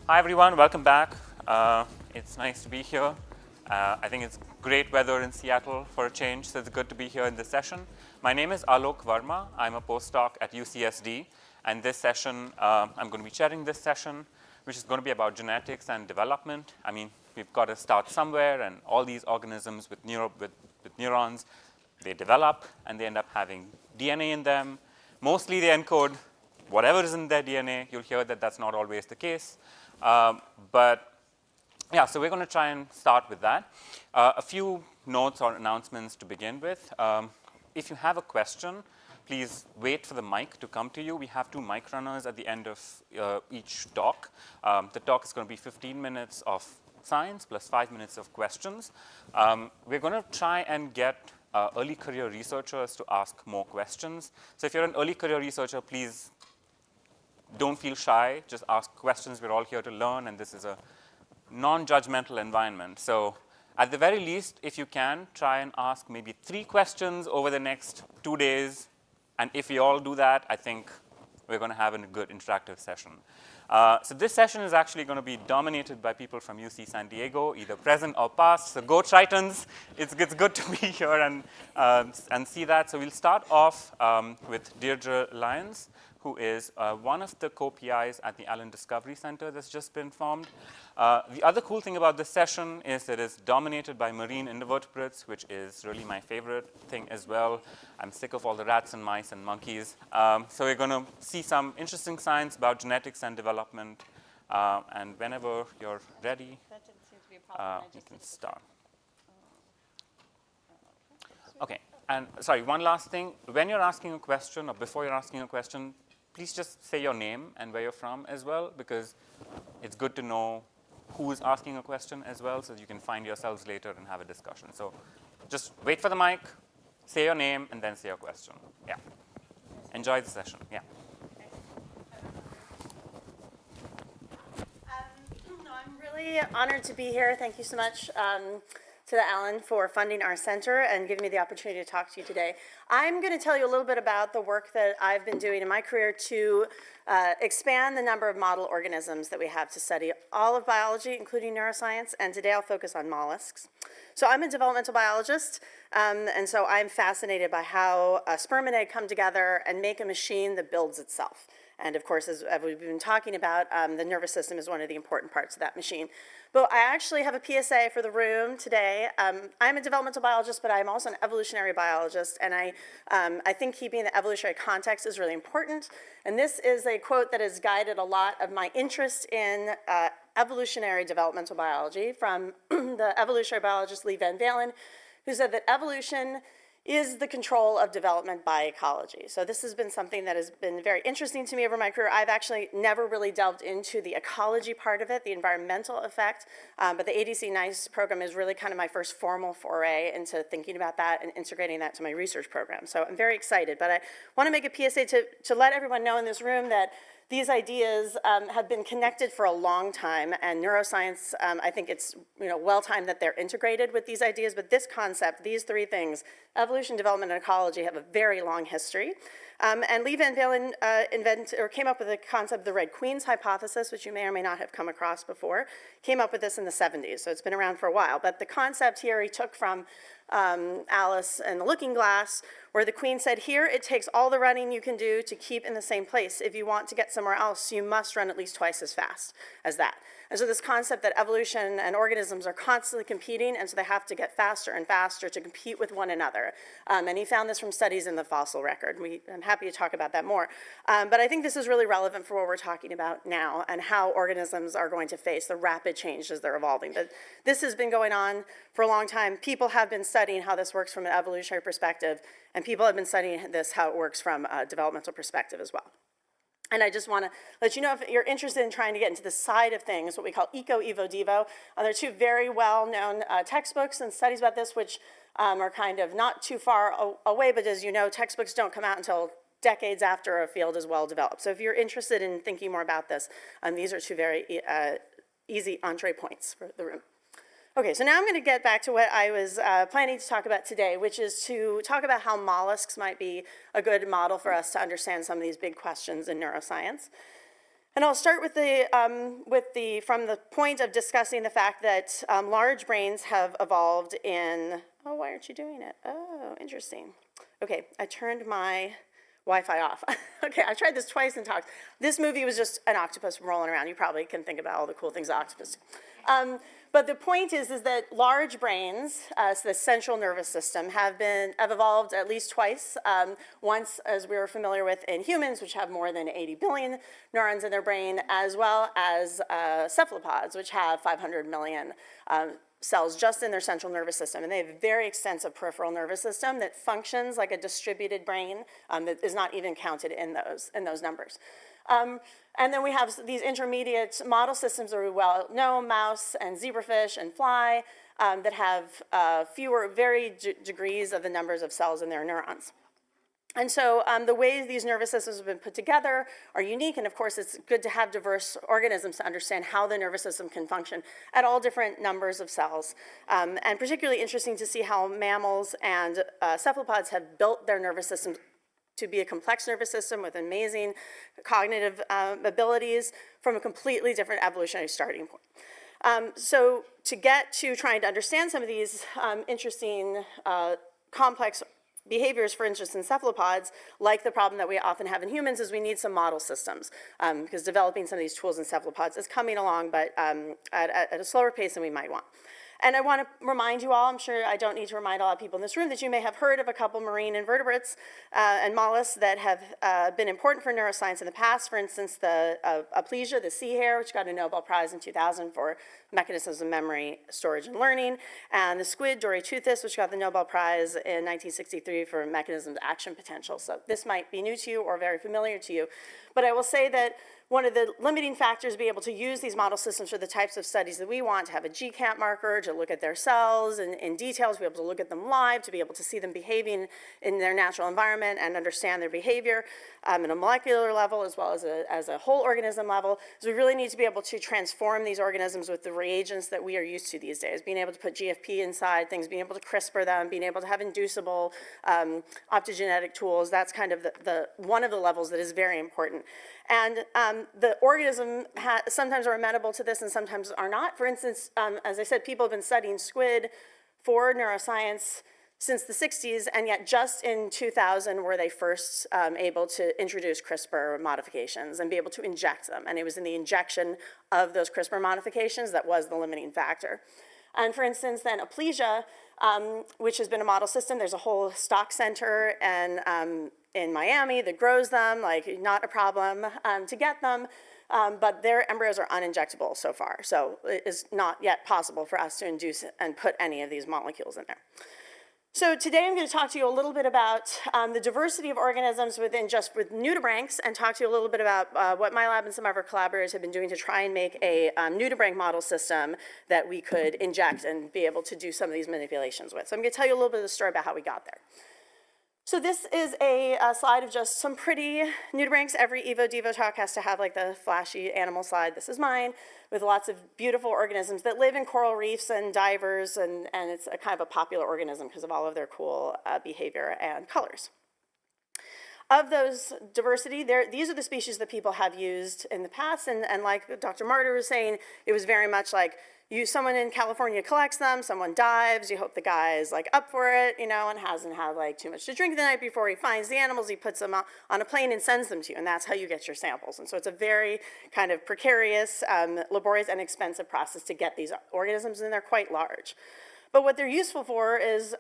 Hi everyone, welcome back. It's nice to be here. I think it's great weather in Seattle for a change, so it's good to be here in this session. My name is Alok Verma. I'm a postdoc at UCSD, and this session, I'm going to be chairing this session, which is going to be about genetics and development. I mean, we've got to start somewhere, and all these organisms with neurons, they develop, and they end up having DNA in them. Mostly they encode whatever is in their DNA. You'll hear that that's not always the case. But yeah, so we're going to try and start with that. A few notes or announcements to begin with. If you have a question, please wait for the mic to come to you. We have 2 mic runners at the end of each talk. The talk is going to be 15 minutes of science plus 5 minutes of questions. We're going to try and get early career researchers to ask more questions. So if you're an early career researcher, please don't feel shy. Just ask questions. We're all here to learn, and this is a non-judgmental environment. So at the very least, if you can, try and ask maybe 3 questions over the next 2 days. And if we all do that, I think we're going to have a good interactive session. So this session is actually going to be dominated by people from UC San Diego, either present or past. So go Tritons. It's good to be here and see that. So we'll start off with Deirdre Lyons, who is one of the co-PIs at the Allen Discovery Center that's just been formed. The other cool thing about this session is that it's dominated by marine invertebrates, which is really my favorite thing as well. I'm sick of all the rats and mice and monkeys. So we're going to see some interesting science about genetics and development. And whenever you're ready, That didn't seem to be a problem. you can start. OK. And sorry, one last thing. When you're asking a question or before you're asking a question, please just say your name and where you're from as well, because it's good to know who is asking a question as well, so that you can find yourselves later and have a discussion. So just wait for the mic, say your name, and then say your question. Yeah. Enjoy the session. Yeah. I'm really honored to be here. Thank you so much to the Allen for funding our center and giving me the opportunity to talk to you today. I'm going to tell you a little bit about the work that I've been doing in my career to expand the number of model organisms that we have to study all of biology, including neuroscience, and today I'll focus on mollusks. So I'm a developmental biologist, and so I'm fascinated by how sperm and egg come together and make a machine that builds itself. And of course, as we've been talking about, the nervous system is one of the important parts of that machine. But I actually have a PSA for the room today. I'm a developmental biologist, but I'm also an evolutionary biologist. And I think keeping the evolutionary context is really important. And this is a quote that has guided a lot of my interest in evolutionary developmental biology from the evolutionary biologist Lee Van Valen, who said that evolution is the control of development by ecology. So this has been something that has been very interesting to me over my career. I've actually never really delved into the ecology part of it, the environmental effect, but the ADC NICE program is really kind of my first formal foray into thinking about that and integrating that to my research program. So I'm very excited, but I want to make a PSA to let everyone know in this room that these ideas have been connected for a long time, and neuroscience, I think it's well-timed that they're integrated with these ideas, but this concept, these 3 things, evolution, development, and ecology, have a very long history. And Lee Van Valen came up with the concept of the Red Queen's hypothesis, which you may or may not have come across before, came up with this in the 70s, so it's been around for a while. But the concept here he took from Alice and the Looking Glass, where the queen said, here it takes all the running you can do to keep in the same place. If you want to get somewhere else, you must run at least twice as fast as that. And so this concept that evolution and organisms are constantly competing, and so they have to get faster and faster to compete with one another. And he found this from studies in the fossil record. I'm happy to talk about that more. But I think this is really relevant for what we're talking about now and how organisms are going to face the rapid change as they're evolving. But this has been going on for a long time. People have been studying how this works from an evolutionary perspective, and people have been studying this, how it works from a developmental perspective as well. And I just want to let you know, if you're interested in trying to get into the side of things, what we call eco, evo, devo, there are 2 very well-known textbooks and studies about this, which are kind of not too far away, but as you know, textbooks don't come out until decades after a field is well developed. So if you're interested in thinking more about this, these are 2 very easy entree points for the room. Okay, so now I'm going to get back to what I was planning to talk about today, which is to talk about how mollusks might be a good model for us to understand some of these big questions in neuroscience. And I'll start with from the point of discussing the fact that large brains have evolved in, oh, why aren't you doing it? Oh, interesting. Okay, I turned my Wi-Fi off. Okay, I tried this twice and talked. This movie was just an octopus rolling around. You probably can think about all the cool things octopus do. But the point is that large brains, so the central nervous system, have evolved at least twice. Once, as we were familiar with in humans, which have more than 80 billion neurons in their brain, as well as cephalopods, which have 500 million cells just in their central nervous system. And they have a very extensive peripheral nervous system that functions like a distributed brain that is not even counted in those numbers. And then we have these intermediate model systems that we well know, mouse and zebrafish and fly, that have fewer, very degrees of the numbers of cells in their neurons. And so the ways these nervous systems have been put together are unique, and of course it's good to have diverse organisms to understand how the nervous system can function at all different numbers of cells. And particularly interesting to see how mammals and cephalopods have built their nervous systems to be a complex nervous system with amazing cognitive abilities from a completely different evolutionary starting point. So to get to trying to understand some of these interesting complex behaviors, for instance, in cephalopods, like the problem that we often have in humans, is we need some model systems, because developing some of these tools in cephalopods is coming along, but at a slower pace than we might want. And I want to remind you all, I'm sure I don't need to remind a lot of people in this room, that you may have heard of a couple marine invertebrates and mollusks that have been important for neuroscience in the past. For instance, the aplysia, the sea hare, which got a Nobel Prize in 2000 for mechanisms of memory, storage, and learning, and the squid, Doryteuthis, which got the Nobel Prize in 1963 for mechanisms of action potential. So this might be new to you or very familiar to you. But I will say that one of the limiting factors to be able to use these model systems for the types of studies that we want, to have a GCAMP marker, to look at their cells in details, to be able to look at them live, to be able to see them behaving in their natural environment and understand their behavior at a molecular level as well as a whole organism level. So we really need to be able to transform these organisms with the reagents that we are used to these days, being able to put GFP inside things, being able to CRISPR them, being able to have inducible optogenetic tools. That's kind of one of the levels that is very important. And the organism sometimes are amenable to this and sometimes are not. For instance, as I said, people have been studying squid for neuroscience since the 60s, and yet just in 2000 were they first able to introduce CRISPR modifications and be able to inject them. And it was in the injection of those CRISPR modifications that was the limiting factor. And for instance, then aplysia, which has been a model system, there's a whole stock center and in Miami that grows them, like not a problem to get them, but their embryos are uninjectable so far. So it is not yet possible for us to induce and put any of these molecules in there. So today I'm going to talk to you a little bit about the diversity of organisms with nudibranchs, and talk to you a little bit about what my lab and some of our collaborators have been doing to try and make a nudibranch model system that we could inject and be able to do some of these manipulations with. So I'm going to tell you a little bit of the story about how we got there. So this is a slide of just some pretty nudibranchs. Every Evo-Devo talk has to have like the flashy animal slide. This is mine, with lots of beautiful organisms that live in coral reefs and divers, and it's a kind of a popular organism because of all of their cool behavior and colors. Of those diversity, these are the species that people have used in the past, and like Dr. Martyr was saying, it was very much like someone in California collects them, someone dives, you hope the guy is like up for it, you know, and hasn't had like too much to drink the night before he finds the animals, he puts them on a plane and sends them to you, and that's how you get your samples. And so it's a very kind of precarious, laborious, and expensive process to get these organisms, and they're quite large. But what they're useful for is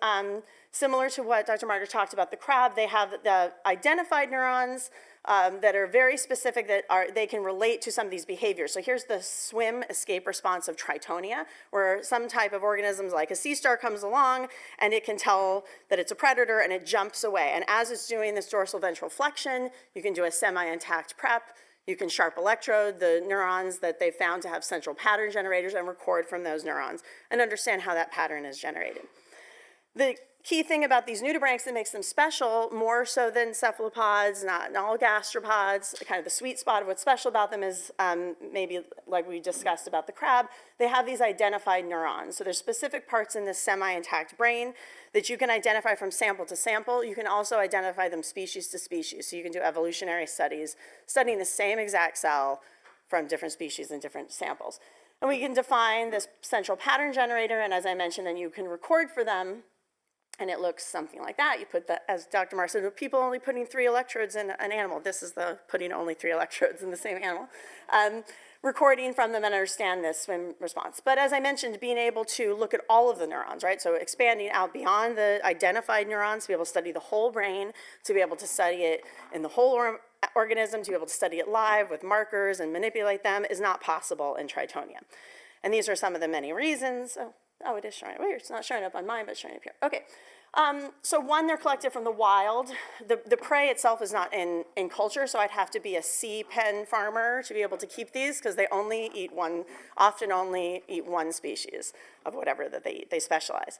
similar to what Dr. Martyr talked about the crab. They have the identified neurons that are very specific, they can relate to some of these behaviors. So here's the swim escape response of Tritonia, where some type of organisms like a sea star comes along and it can tell that it's a predator and it jumps away. And as it's doing this dorsal ventral flexion, you can do a semi-intact prep. You can sharp electrode the neurons that they've found to have central pattern generators and record from those neurons and understand how that pattern is generated. The key thing about these nudibranchs that makes them special, more so than cephalopods, not all gastropods, kind of the sweet spot of what's special about them is maybe like we discussed about the crab, they have these identified neurons. So there's specific parts in this semi-intact brain that you can identify from sample to sample. You can also identify them species to species. So you can do evolutionary studies, studying the same exact cell from different species and different samples. And we can define this central pattern generator, and as I mentioned, then you can record for them, and it looks something like that. You put the, as Dr. Marr said, people only putting 3 electrodes in an animal. This is the putting only 3 electrodes in the same animal. Recording from them and understand this swim response. But as I mentioned, being able to look at all of the neurons, right? So expanding out beyond the identified neurons to be able to study the whole brain, to be able to study it in the whole organism, to be able to study it live with markers and manipulate them is not possible in Tritonia. And these are some of the many reasons. Oh, it is showing up. Wait, it's not showing up on mine, but it's showing up here. Okay. So one, they're collected from the wild. The prey itself is not in culture, so I'd have to be a sea pen farmer to be able to keep these, because they only eat one, often only eat one species of whatever that they eat. They specialize.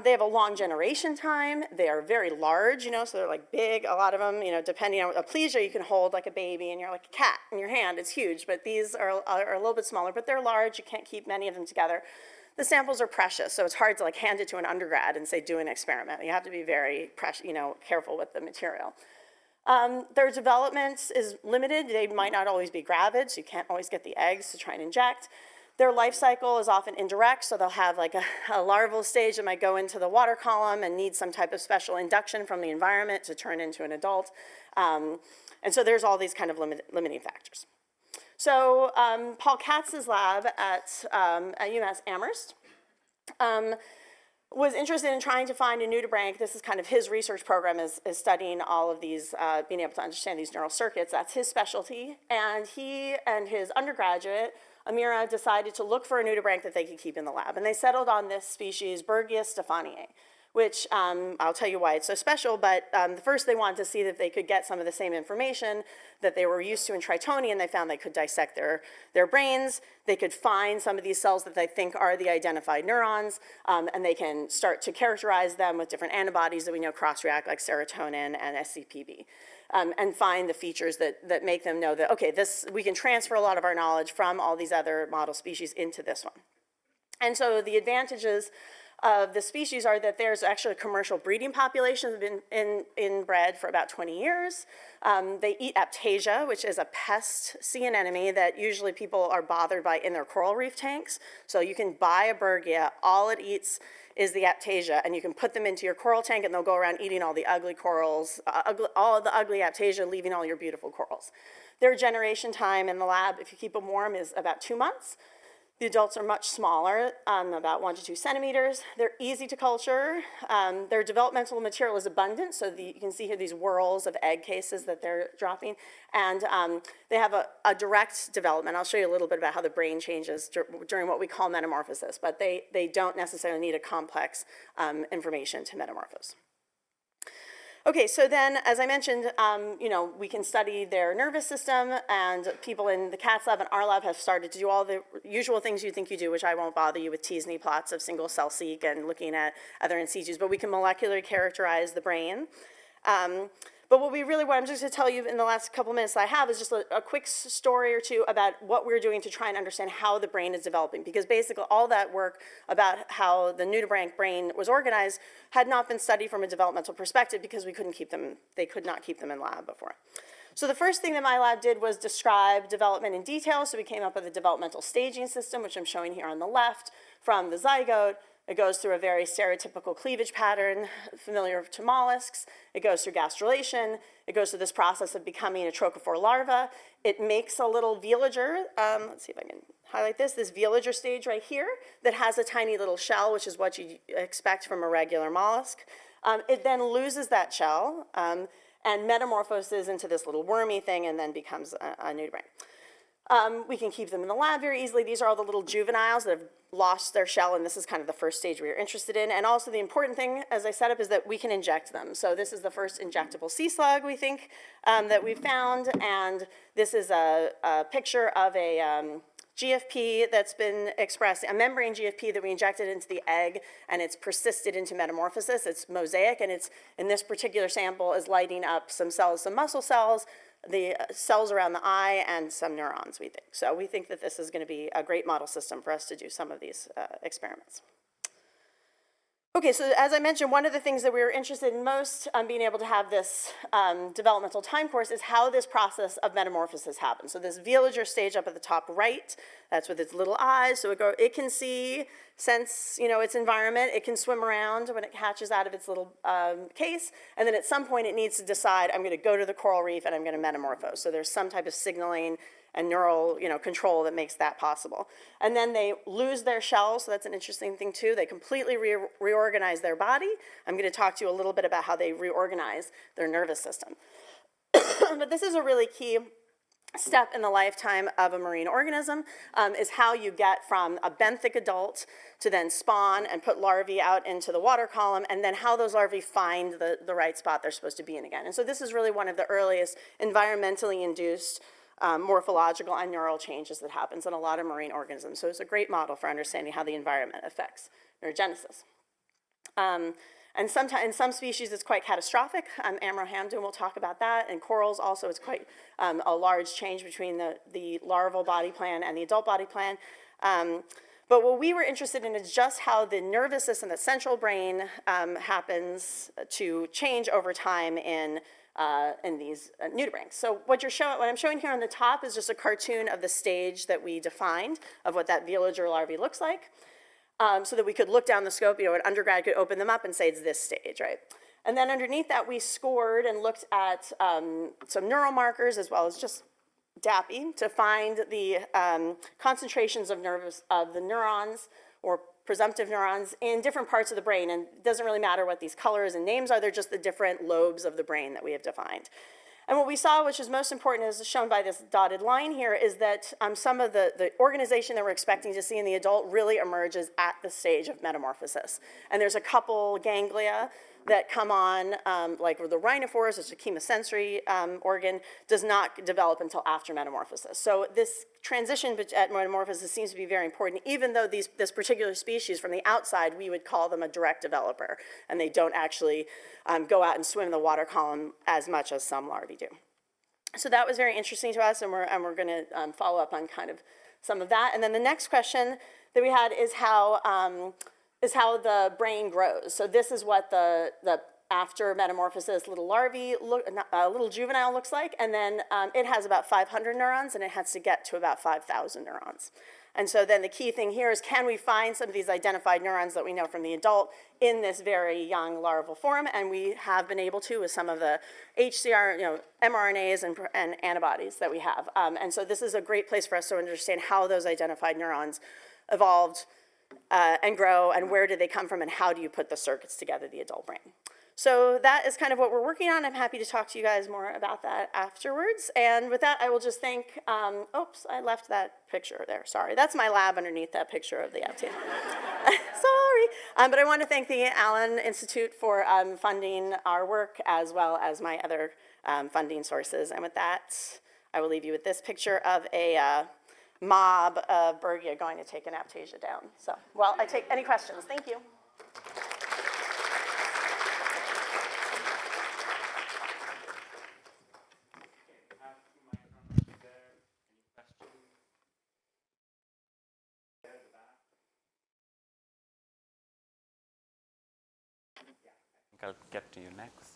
They have a long generation time. They are very large, so they're like big, a lot of them, depending on aplesia, you can hold like a baby and you're like a cat in your hand. It's huge, but these are a little bit smaller, but they're large. You can't keep many of them together. The samples are precious, so it's hard to like hand it to an undergrad and say, do an experiment. You have to be very careful with the material. Their development is limited. They might not always be gravid, so you can't always get the eggs to try and inject. Their life cycle is often indirect, so they'll have like a larval stage that might go into the water column and need some type of special induction from the environment to turn into an adult. And so there's all these kind of limiting factors. So Paul Katz's lab at UMass Amherst was interested in trying to find a nudibranch. This is kind of his research program is studying all of these, being able to understand these neural circuits. That's his specialty. And he and his undergraduate, Amira, decided to look for a nudibranch that they could keep in the lab. And they settled on this species, Bergia stephaniae, which I'll tell you why it's so special, but first they wanted to see if they could get some of the same information that they were used to in Tritonia, and they found they could dissect their brains. They could find some of these cells that they think are the identified neurons, and they can start to characterize them with different antibodies that we know cross-react, like serotonin and SCPB, and find the features that make them know that, okay, we can transfer a lot of our knowledge from all these other model species into this one. And so the advantages of the species are that there's actually a commercial breeding population that have been inbred for about 20 years. They eat aptasia, which is a pest, sea anemone, that usually people are bothered by in their coral reef tanks. So you can buy a Bergia, all it eats is the aptasia, and you can put them into your coral tank and they'll go around eating all the ugly corals, all of the ugly aptasia, leaving all your beautiful corals. Their generation time in the lab, if you keep them warm, is about 2 months. The adults are much smaller, about 1 to 2 centimeters. They're easy to culture. Their developmental material is abundant, so you can see here these whorls of egg cases that they're dropping. And they have a direct development. I'll show you a little bit about how the brain changes during what we call metamorphosis, but they don't necessarily need a complex information to metamorphose. Okay, so then, as I mentioned, we can study their nervous system, and people in the Katz lab and our lab have started to do all the usual things you think you do, which I won't bother you with t-SNE plots of single-cell-seq and looking at other in situs, but we can molecularly characterize the brain. But what I'm just going to tell you in the last couple minutes that I have is just a quick story or two about what we're doing to try and understand how the brain is developing, because basically all that work about how the nudibranch brain was organized had not been studied from a developmental perspective because they could not keep them in lab before. So the first thing that my lab did was describe development in detail, so we came up with a developmental staging system, which I'm showing here on the left, from the zygote. It goes through a very stereotypical cleavage pattern, familiar to mollusks. It goes through gastrulation. It goes through this process of becoming a trochophore larva. It makes a little velager. Let's see if I can highlight this velager stage right here that has a tiny little shell, which is what you expect from a regular mollusk. It then loses that shell and metamorphoses into this little wormy thing and then becomes a nudibranch. We can keep them in the lab very easily. These are all the little juveniles that have lost their shell, and this is kind of the first stage we are interested in. And also the important thing, as I set up, is that we can inject them. So this is the first injectable sea slug, we think, that we've found. And this is a picture of a GFP that's been expressed, a membrane GFP that we injected into the egg, and it's persisted into metamorphosis. It's mosaic, and it's, in this particular sample, is lighting up some cells, some muscle cells, the cells around the eye, and some neurons, we think. So we think that this is going to be a great model system for us to do some of these experiments. Okay, so as I mentioned, one of the things that we were interested in most being able to have this developmental time course is how this process of metamorphosis happens. So this velager stage up at the top right, that's with its little eyes. So it can see, sense, its environment. It can swim around when it hatches out of its little case. And then at some point it needs to decide, I'm going to go to the coral reef and I'm going to metamorphose. So there's some type of signaling and neural control that makes that possible. And then they lose their shell, so that's an interesting thing too. They completely reorganize their body. I'm going to talk to you a little bit about how they reorganize their nervous system. But this is a really key step in the lifetime of a marine organism, is how you get from a benthic adult to then spawn and put larvae out into the water column, and then how those larvae find the right spot they're supposed to be in again. And so this is really one of the earliest environmentally induced morphological and neural changes that happens in a lot of marine organisms. So it's a great model for understanding how the environment affects neurogenesis. And sometimes in some species it's quite catastrophic. Amrohamdun will talk about that. And corals also, it's quite a large change between the larval body plan and the adult body plan. But what we were interested in is just how the nervous system, the central brain, happens to change over time in these nudibranchs. So what I'm showing here on the top is just a cartoon of the stage that we defined of what that velager larvae looks like, so that we could look down the scope, an undergrad could open them up and say it's this stage, right? And then underneath that we scored and looked at some neural markers as well as just DAPI to find the concentrations of the neurons or presumptive neurons in different parts of the brain. And it doesn't really matter what these colors and names are, they're just the different lobes of the brain that we have defined. And what we saw, which is most important, is shown by this dotted line here, is that some of the organization that we're expecting to see in the adult really emerges at the stage of metamorphosis. And there's a couple ganglia that come on, like the rhinophores, which is a chemosensory organ, does not develop until after metamorphosis. So this transition at metamorphosis seems to be very important, even though this particular species, from the outside, we would call them a direct developer, and they don't actually go out and swim in the water column as much as some larvae do. So that was very interesting to us, and we're going to follow up on kind of some of that. And then the next question that we had is how the brain grows. So this is what the after metamorphosis little larvae, little juvenile looks like, and then it has about 500 neurons, and it has to get to about 5,000 neurons. And so then the key thing here is, can we find some of these identified neurons that we know from the adult in this very young larval form? And we have been able to with some of the HCR, mRNAs and antibodies that we have. And so this is a great place for us to understand how those identified neurons evolved and grow, and where do they come from, and how do you put the circuits together, the adult brain. So that is kind of what we're working on. I'm happy to talk to you guys more about that afterwards. And with that, I will just thank, oops, I left that picture there, sorry. That's my lab underneath that picture of the FT. Sorry. But I want to thank the Allen Institute for funding our work, as well as my other funding sources. And with that, I will leave you with this picture of a mob of Bergia going to take an Aptasia down. So, well, I take any questions. Thank you. I'll get to you next.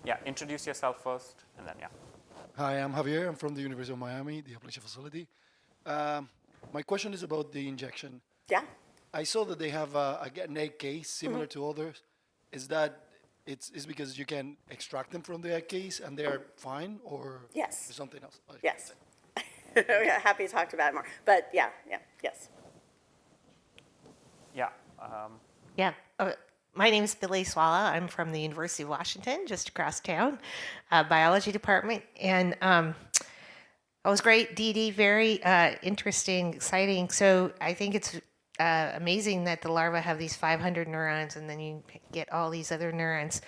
Yeah, introduce yourself first, and then, yeah. Hi, I'm Javier. I'm from the University of Miami, the Appalachian facility. My question is about the injection. Yeah. I saw that they have an egg case similar to others. Is that it's because you can extract them from the egg case and they are fine, or Yes. there's something else? Yes. We're happy to talk about it more. But yes. Yeah. Yeah. My name is Billy Swalla. I'm from the University of Washington, just across town, biology department. And it was great, Dee Dee, very interesting, exciting. So I think it's amazing that the larvae have these 500 neurons, and then you get all these other neurons.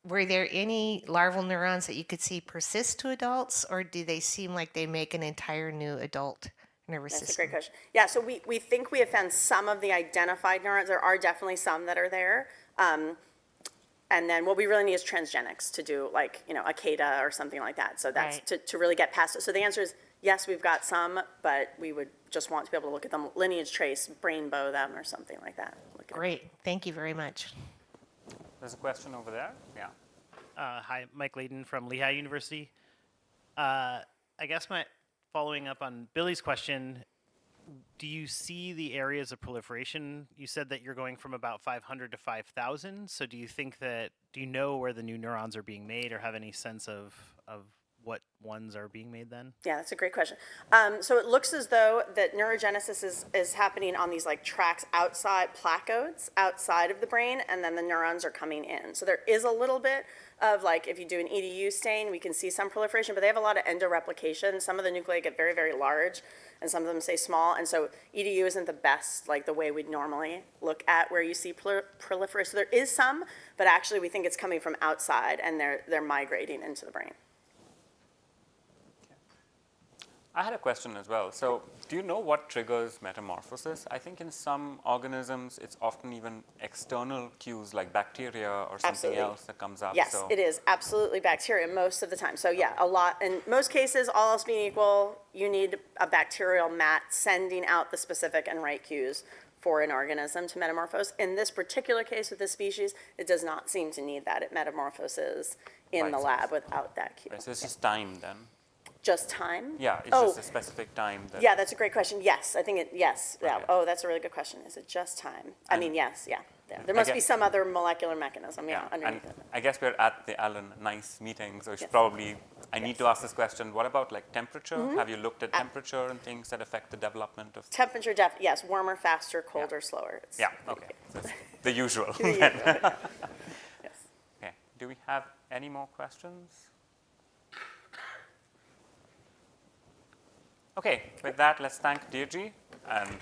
Were there any larval neurons that you could see persist to adults, or do they seem like they make an entire new adult nervous system? That's a great question. Yeah, so we think we have found some of the identified neurons. There are definitely some that are there. And then what we really need is transgenics to do, like, a CADA or something like that. So that's Right. to really get past it. So the answer is yes, we've got some, but we would just want to be able to look at them, lineage trace, rainbow them or something like that. Look at Great. Thank you very much. There's a question over there. Yeah. Hi, Mike Layden from Lehigh University. I guess following up on Billy's question, do you see the areas of proliferation? You said that you're going from about 500 to 5,000. So do you know where the new neurons are being made or have any sense of what ones are being made then? Yeah, that's a great question. So it looks as though that neurogenesis is happening on these like tracks outside, placodes outside of the brain, and then the neurons are coming in. So there is a little bit of like, if you do an EDU stain, we can see some proliferation, but they have a lot of endoreplication. Some of the nuclei get very, very large, and some of them stay small. And so EDU isn't the best, like the way we'd normally look at where you see proliferation. So there is some, but actually we think it's coming from outside, and they're migrating into the brain. I had a question as well. So do you know what triggers metamorphosis? I think in some organisms, it's often even external cues like bacteria or something Absolutely. else that comes up. Yes, So it is absolutely bacteria most of the time. So yeah, a lot, in most cases, all else being equal, you need a bacterial mat sending out the specific and right cues for an organism to metamorphose. In this particular case with this species, it does not seem to need that. It metamorphoses in the lab without that cue. Right, so it's just time then? Just time? Yeah, it's just a specific time. That Yeah, that's a great question. Yes, I think yes. Yeah. Okay. Oh, that's a really good question. Is it just time? I mean, yes, yeah. There I must be guess- some other molecular mechanism, yeah, and underneath it. I guess we're at the Alan Nice meeting, so we should Yes. probably, I need to ask this question, what about like temperature? Have you looked at temperature and things that affect the development of? Temperature, yes, warmer, faster, colder, slower. It's Yeah, okay, so it's the usual. the usual, yeah. Yes. Okay, do we have any more questions? Okay, with that, let's thank Deirdre and